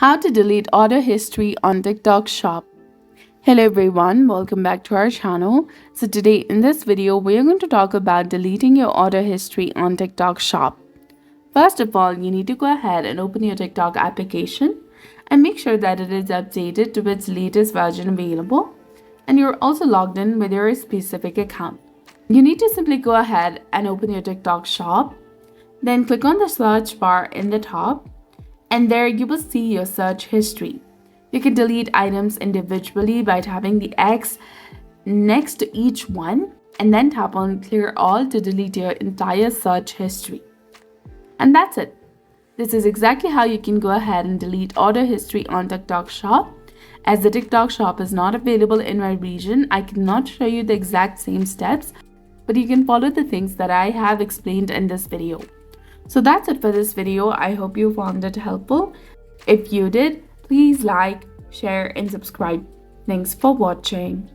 How to delete order history on TikTok Shop. Hello everyone, welcome back to our channel. So today in this video, we are going to talk about deleting your order history on TikTok Shop. First of all, you need to go ahead and open your TikTok application and make sure that it is updated to its latest version available. And you're also logged in with your specific account. You need to simply go ahead and open your TikTok Shop. Then click on the search bar in the top. And there you will see your search history. You can delete items individually by tapping the X next to each one and then tap on clear all to delete your entire search history. And that's it. This is exactly how you can go ahead and delete order history on TikTok Shop. As the TikTok Shop is not available in my region, I cannot show you the exact same steps, but you can follow the things that I have explained in this video. So that's it for this video. I hope you found it helpful. If you did, please like, share, and subscribe. Thanks for watching.